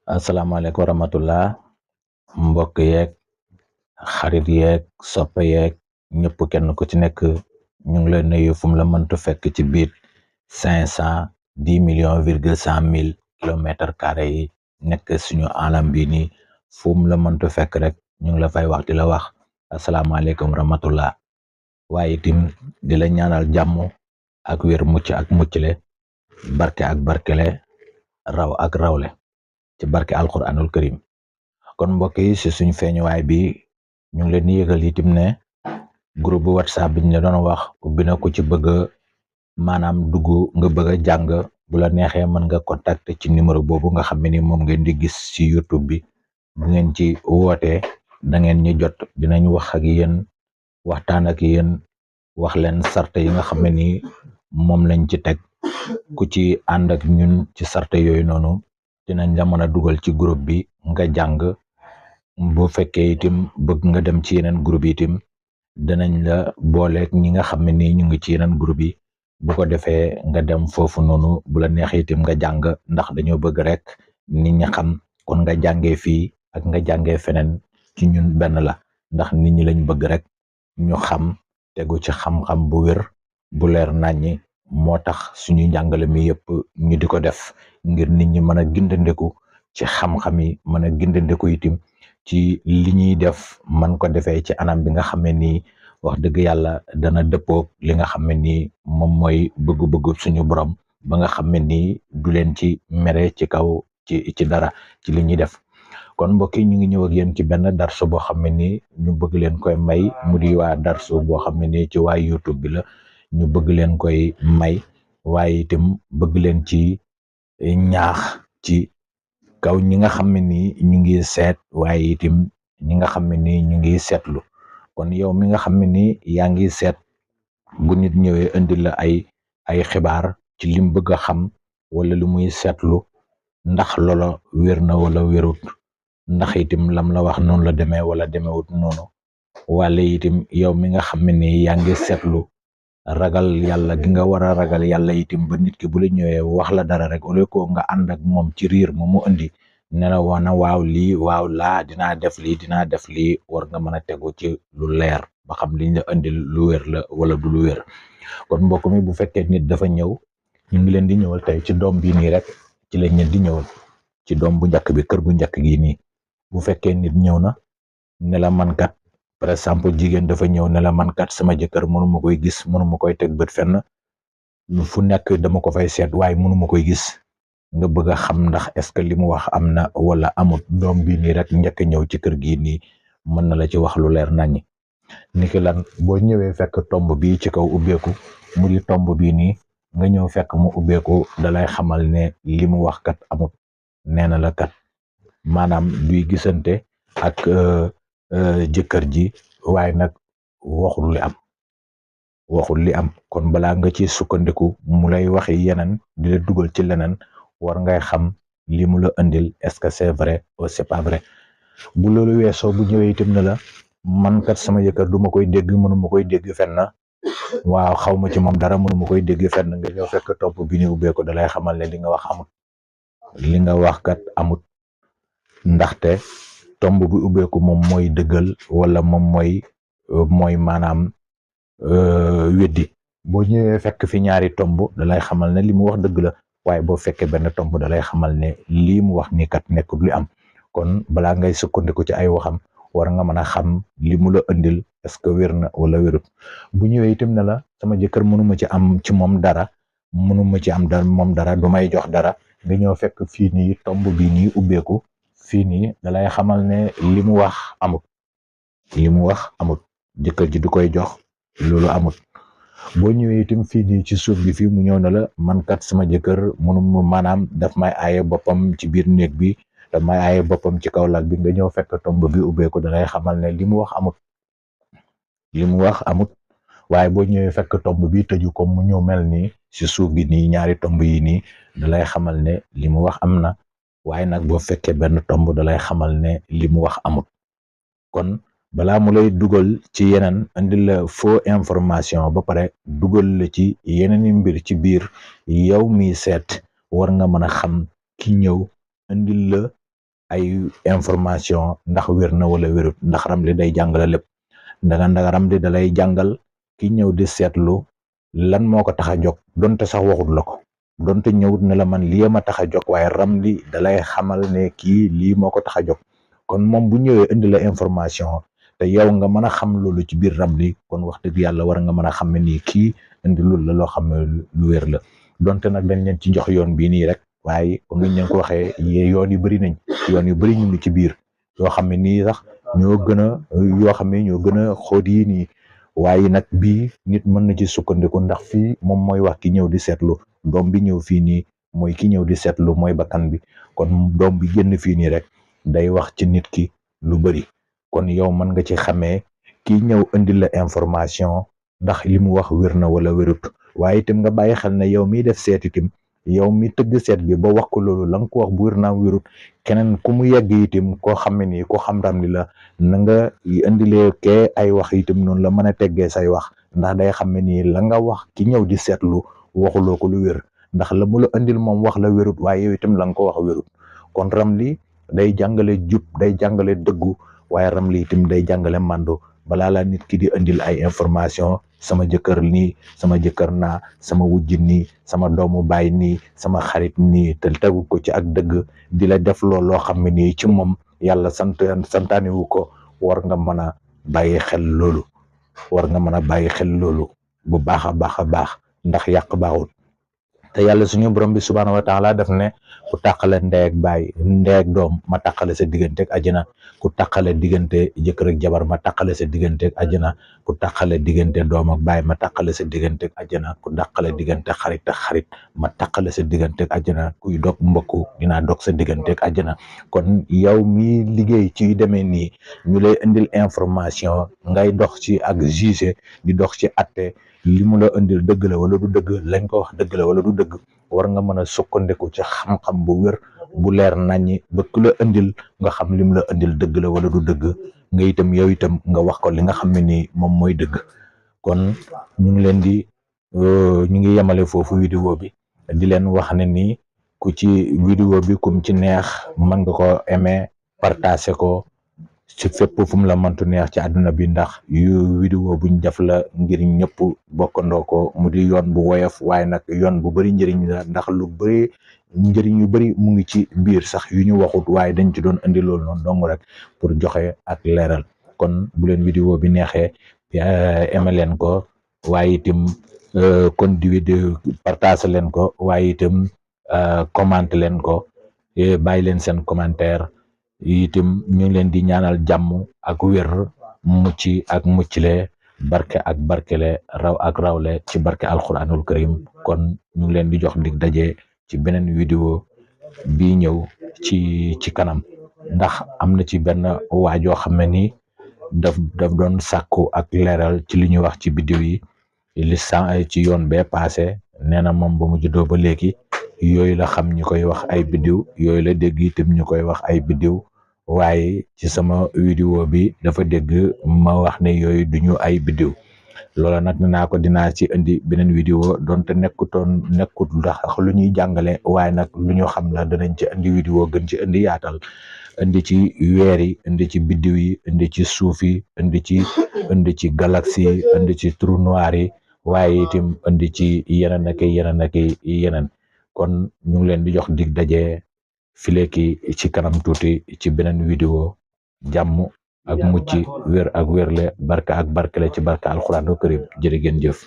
asalaamaaleykum wa rahmatullah mbokk yeeg xarit yeeg soppe yeeg ñëpp kenn ku ci nekk ñu ngi lay nuyu fu mu la mëntu fekk ci biir 510 millions,100,000 kilomètres carrés yi nekk suñu alam bi nii fu mu la mëntu fekk rek ñu ngi la fay wax di la wax asalaamaaleykum wa rahmatullah waaye itam di la ñaanal jàmm ak wér mucc ak muccle barke ak barkele raw ak rawle ci barke alquranul karim kon mbokk yi si suñu feeñuwaay bi ñu ngi leen di yëgal itam ne groupe whatsapp bi ñu la doon wax ubbi na ko ci bëgg maanaam dugg nga bëgg a jàng bu la neexee mën nga contacter ci numéro boobu nga xam ne ni moom ngeen di gis ci YouTube bi bu ngeen ci wootee da ngeen ñu jot dinañ wax ak yéen waxtaan ak yéen wax leen sarte yi nga xam ne ni moom lañ ci teg ku ci ànd ak ñun ci sarte yooyu noonu dinañ la mën a dugal ci groupe bi nga jàng bu fekkee itam bëgg nga dem ci yeneen groupe itam danañ la booleeg ñi nga xam ne ni ñu ngi ci yeneen groupe yi bu ko defee nga dem foofu noonu bu la neexee itam nga jàng ndax dañoo bëgg rek nit ñi xam kon nga jàngee fii ak nga jàngee feneen ci ñun benn la ndax nit ñi lañ bëgg rek ñu xam tegu ci xam-xam bu wér bu leer naññi moo tax suñu njàngale mi yëpp ñu di ko def ngir nit ñi mën a gindandeku ci xam-xam yi mën a gindandeku itam ci li ñuy def man ko defee ci anam bi nga xam ne nii wax dëgg yàlla dana dëppoog li nga xam ne nii moom mooy bëgg-bëgg suñu borom ba nga xam ne nii du leen ci mere ci kaw ci dara ci li ñuy def kon mbokk yi ñu ngi ñëw ak yéen ci benn darsu boo xam ne nii ñu bëgg leen koy may mu di waa darsu boo xam ne nii ci waa YouTube bi la ñu bëgg leen koy may waaye itam bëgg leen ci ñaax ci kaw ñi nga xam ne nii ñu ngi seet waaye itam ñi nga xam ne nii ñu ngi seetlu kon yow mi nga xam ne nii yaa ngi seet bu nit ñëwee indi la ay xibaar ci lim bëgg a xam wala lu muy seetlu ndax loola wér na wala wérut ndax itam lam la wax noonu la demee wala demewut noonu wala itam yow mi nga xam ne nii yaa ngi seetlu ragal yàlla gi nga war a ragal yàlla itam ba nit ki bu la ñëwee wax la dara rek au lieu que nga ànd ak moom ci riir moom mu indi ne la wana waaw lii waaw laa dinaa def lii war nga mën a tegu ci lu leer ba xam liñ la indi lu wér la wala du lu wér kon mbokk mi bu fekkee nit dafa ñëw ñu ngi leen di ñëwal tey ci doom bii nii rek ci lañ leen di ñëwal ci doom bu njëkk bi kër gu njëkk gi nii bu fekkee nit ñëw na ne la man kat par exemple jigéen dafa ñëw ne la man kat sama jëkkër mënuma koy gis mënuma koy teg bët fenn fu nekk dama ko fay seet waaye mënuma koy gis nga bëgg a xam ndax est-ce que li mu wax am na wala amut doom bii nii rek njëkk ñëw ci kër gii nii mën na la ci wax lu leer naññi niki lan boo ñëwee fekk tomb bii ci kaw ubbeeku mu di tomb bii nii nga ñëw fekk mu ubbeeku dalay xamal ne li mu wax kat amut nee na la kat maanaam duy gisante ak jëkkër ji waaye nag waxul li am kon balaa nga ci sukkandiku mu lay waxi yeneen di la dugal ci leneen war ngay xam li mu la indil est-ce que c'est vrai ou c'est pas vrai bu loolu weesoo bu ñëwee itam ne la man kat sama jëkkër du ma koy dégg mënuma koy dégg fenn waaw xaw ma ci moom dara mënuma koy dégg fenn nga ñëw fekk topp bi ni ubbee ko dalay xamal ne li nga wax amut li nga wax kat amut ndaxte tomb bi ubbeeku moom mooy dëggal wala moom mooy maanaam weddi boo ñëwee fekk fi ñaari tomb dalay xamal ne li mu wax dëgg la waaye boo fekkee benn tomb dalay xamal ne lii mu wax ni kat nekkul li am kon balaa ngay sukkandiku ci ay waxam war nga mën a xam li mu la indil est-ce que wér na wala wérut bu ñëwee itam ne la sama jëkkër mënuma ci am ci moom dara mënuma ci am dara moom dara du may jox dara nga ñëw fekk fii nii tomb bi nii ubbeeku fii nii dalay xamal ne li mu wax amut jëkkër ji du koy jox loolu amut boo ñëwee itam fii nii ci suuf bi fii mu ñëw na la man kat sama jëkkër mënuma maanaam daf may aaye boppam ci biir néeg bi daf may aaye boppam ci kaw lal bi nga ñëw fekk tomb bi ubbeeku dalay xamal ne li mu wax amut waaye boo ñëwee fekk tomb bi tëju ko mu ñëw mel nii ci suuf gi nii ñaari tomb yi nii dalay xamal ne li mu wax am na waaye nag boo fekkee benn tomb dalay xamal ne li mu wax amut kon balaa mu lay dugal ci yeneen indi la faux information ba pare dugal la ci yeneen i mbir ci biir yow mi seet war nga mën a xam ki ñëw indil la ay information ndax wér na wala wérut, ndax ramli day jàngale lépp. ndaga ramli da lay jàngal ki ñëw di seetlu lan moo ko tax a jóg, donte sax waxut la ko, donte ñëwut ne la man lii ma tax a jóg, waaye ramli da lay xamal ne kii lii moo ko tax a jóg. kon moom bu ñëwee indi la information te yow nga mën a xam loolu ci biir ramli, kon wax dëgg yàlla war nga mën a xam ne nii kii indi loolu la loo xam ne lu wér la. donte nag dañ leen ci jox yoon bii nii rek, waaye comme niñ leen ko waxee yoon yu bëri nañ, yoon yu bëri ñu ngi ci biir yoo xam ne nii sax ñoo gën a xóot yi nii. waaye nag bii nit mën na ci sukkandiku, ndax fii moom mooy wax ki ñëw di seetlu, doom bi ñëw fii nii mooy ki ñëw di seetlu mooy bakkan bi. kon doom bi génn fii nii rek day wax ci nit ki lu bëri. kon yow mën nga ci xamee kii ñëw indi la information ndax li mu wax wér na wala wérut. waaye itam nga bàyyi xel ne yow miy def seet itam, yow mi tëgg seet bi ba wax ko loolu la nga ko wax bu wér naa wérut, keneen ku mu yegg itam koo xam ne nii ko xam ramli la, na nga indilee kee ay wax itam noonu la mën a teggee say wax, ndax day xam ne nii la nga wax ki ñëw di seetlu waxuloo ko lu wér, ndax la mu la indil moom wax la wérut, waaye yow itam la nga ko wax wérut. kon ramli day jàngale jub, day jàngale dëggu, waaye ramli itam day jàngale màndu. balaa la nit ki di indil ay information, sama jëkkër nii, sama jëkkër naa, sama wujj nii, sama doomu baay nii, sama xarit nii, te tegu ko ci ak dëgg, di la def loo xam ne nii ci moom yàlla santaane wu ko, war nga mën a bàyyi xel loolu. Bu baax a baax ndax yàq baaxul. te yàlla suñu borom bi subhaanahu wa taala def ne ku tàqale ndey ak baay, ndey ak doom, ma tàqale sa diggante ak àjjana. ku tàqale diggante jëkkër ak jabar, ma tàqale sa diggante ak àjjana. ku tàqale diggante doom ak baay, ma tàqale sa diggante ak àjjana. ku tàqale diggante xarit ak xarit, ma tàqale sa diggante ak àjjana. kuy dog mbokku, dinaa dog sa diggante ak àjjana. kon yow mi liggéey ci demee nii, ñu lay indil information, ngay dox ci ak juge, di dox ci atte, li mu la indil dëgg la wala du dëgg, lañ ko wax dëgg la wala du dëgg, war nga mën a sukkandiku ci xam-xam bu wér, bu leer naññi, ba ku la indil nga xam li mu la indil dëgg la wala du dëgg, nga itam yow itam nga wax ko li nga xam ne nii moom mooy dëgg. kon ñu ngi yemale foofu vidéo bi, di leen wax ne nii ku ci vidéo bi kum ci neex mën nga ko aimer, partager ko ci fépp fu mu la mëntu neex ci àdduna bi, ndax yu vidéo buñ def la ngir ñëpp bokkandoo ko, mu di yoon bu woyof, waaye nag yoon bu bari njëriñ la, ndax lu bari njëriñ yu bari mu ngi ci biir sax yu ñu waxut, waaye dañ ci doon indi loolu noonu dong rek pour joxe ak leeral. kon bu leen vidéo bi neexee aimé leen ko, waaye itam kon di vidéo partage leen ko, waaye itam commenté leen ko, bàyyi leen seen commentaire. itam ñu ngi leen di ñaanal jàmm ak wér, mucc ak muccle, barke ak barkele, raw ak rawle ci barke alquranul karim. kon ñu ngi leen di jox dig daje ci beneen vidéo bi ñëw ci kanam, ndax am na ci benn waajoo xam ne ni daf doon sàkku ak leeral ci li ñuy wax ci biddiw yi, ci yoon bee passé. nee na moom ba mu juddoo ba léegi yooyu la xam ñu koy wax ay biddiw, yooyu la dégg itam ñu koy wax ay biddiw, waaye ci sama vidéo bi dafa dégg ma wax ne yooyu duñu ay biddiw. loola nag dinaa ci indi beneen vidéo, donte nekkut ndax lu ñuy jàngale, waaye nag lu ñu xam la, danañ ci indi vidéo gën ci indi yaatal, indi ci weer yi, indi ci biddiw yi, indi ci suuf yi, indi ci galaxie yi, indi ci trou noir yi, waaye itam indi ci yeneen ak yeneen. kon ñu ngi leen di jox dig daje fileeki ci kanam tuuti ci beneen vidéo. jàmm ak mucc, wér ak wérle, barka ak barkele ci barka alxuraanul karim. jërë ngeen jëf.